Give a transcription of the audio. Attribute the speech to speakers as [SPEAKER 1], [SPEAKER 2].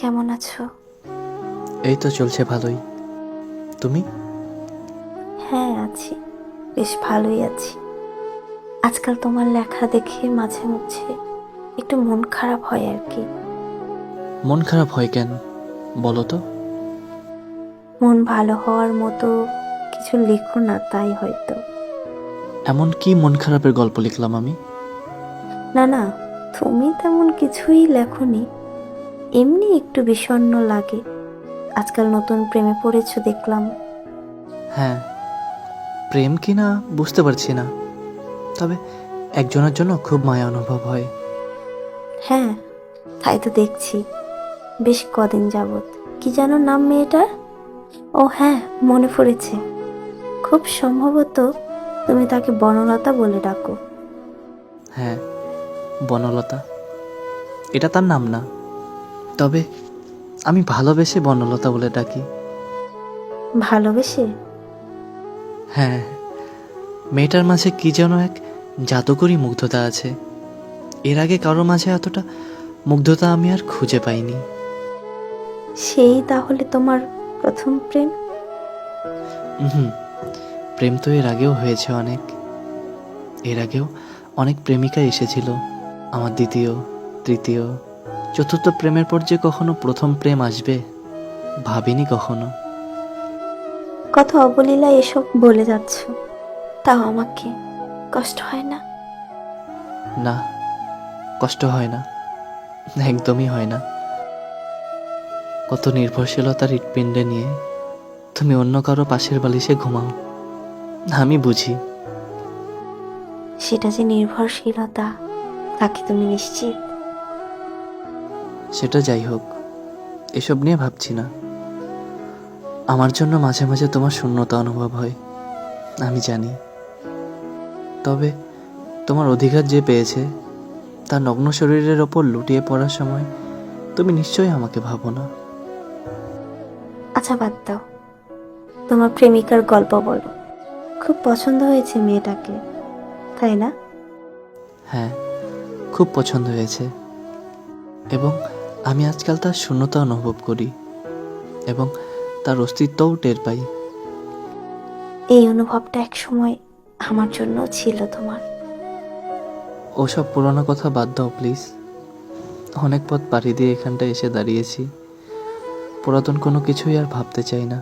[SPEAKER 1] কেমন আছো?
[SPEAKER 2] এই তো চলছে ভালোই। তুমি?
[SPEAKER 1] হ্যাঁ, আছি, বেশ ভালোই আছি। আজকাল তোমার লেখা দেখে মাঝে মধ্যে একটু মন খারাপ হয় আর কি।
[SPEAKER 2] মন খারাপ হয় কেন বলো তো?
[SPEAKER 1] মন ভালো হওয়ার মতো কিছু লেখো না, তাই হয়তো।
[SPEAKER 2] এমন কি মন খারাপের গল্প লিখলাম আমি?
[SPEAKER 1] না না, তুমি তেমন কিছুই লেখোনি, এমনি একটু বিষণ্ণ লাগে। আজকাল নতুন প্রেমে পড়েছো দেখলাম।
[SPEAKER 2] হ্যাঁ, প্রেম কি না বুঝতে পারছি না, তবে একজনের জন্য খুব মায়া অনুভব হয়।
[SPEAKER 1] হ্যাঁ, তাই তো দেখছি বেশ কদিন যাবত। কি যেন নাম মেয়েটার? ও হ্যাঁ, মনে পড়েছে। খুব সম্ভবত তুমি তাকে বনলতা বলে ডাকো।
[SPEAKER 2] হ্যাঁ, বনলতা, এটা তার নাম না, তবে আমি ভালোবেসে বনলতা বলে ডাকি।
[SPEAKER 1] ভালোবেসে?
[SPEAKER 2] হ্যাঁ, মেয়েটার মাঝে কি যেন এক জাদুকরী মুগ্ধতা আছে। এর আগে কারো মাঝে এতটা মুগ্ধতা আমি আর খুঁজে পাইনি।
[SPEAKER 1] সেই তাহলে তোমার প্রথম প্রেম?
[SPEAKER 2] হুম, প্রেম তো এর আগেও হয়েছে অনেক। এর আগেও অনেক প্রেমিকা এসেছিল। আমার দ্বিতীয়, তৃতীয়, চতুর্থ প্রেমের পর যে কখনো প্রথম প্রেম আসবে ভাবিনি কখনো।
[SPEAKER 1] কত অবলীলা এসব বলে যাচ্ছ, তাও আমাকে কষ্ট হয় না?
[SPEAKER 2] না, কষ্ট হয় না, একদমই হয় না। কত নির্ভরশীলতার হৃৎপিণ্ডে নিয়ে তুমি অন্য কারো পাশের বালিশে ঘুমাও, আমি বুঝি।
[SPEAKER 1] সেটা যে নির্ভরশীলতা, তাকে তুমি নিশ্চিত?
[SPEAKER 2] সেটা যাই হোক, এসব নিয়ে ভাবছি না। আমার জন্য মাঝে মাঝে তোমার শূন্যতা অনুভব হয়, আমি জানি। তবে তোমার অধিকার যে পেয়েছে তার নগ্ন শরীরের ওপর লুটিয়ে পড়ার সময় তুমি নিশ্চয়ই আমাকে ভাবো না।
[SPEAKER 1] আচ্ছা বাদ দাও, তোমার প্রেমিকার গল্প বলো। খুব পছন্দ হয়েছে মেয়েটাকে, তাই না?
[SPEAKER 2] হ্যাঁ, খুব পছন্দ হয়েছে, এবং আমি আজকাল তার শূন্যতা অনুভব করি এবং তার অস্তিত্বও টের পাই।
[SPEAKER 1] এই অনুভবটা এক সময় আমার জন্য ছিল তোমার।
[SPEAKER 2] ওসব পুরনো কথা বাদ দাও প্লিজ। অনেক পথ পাড়ি দিয়ে এখানটায় এসে দাঁড়িয়েছি, পুরাতন কোনো কিছুই আর ভাবতে চাই না।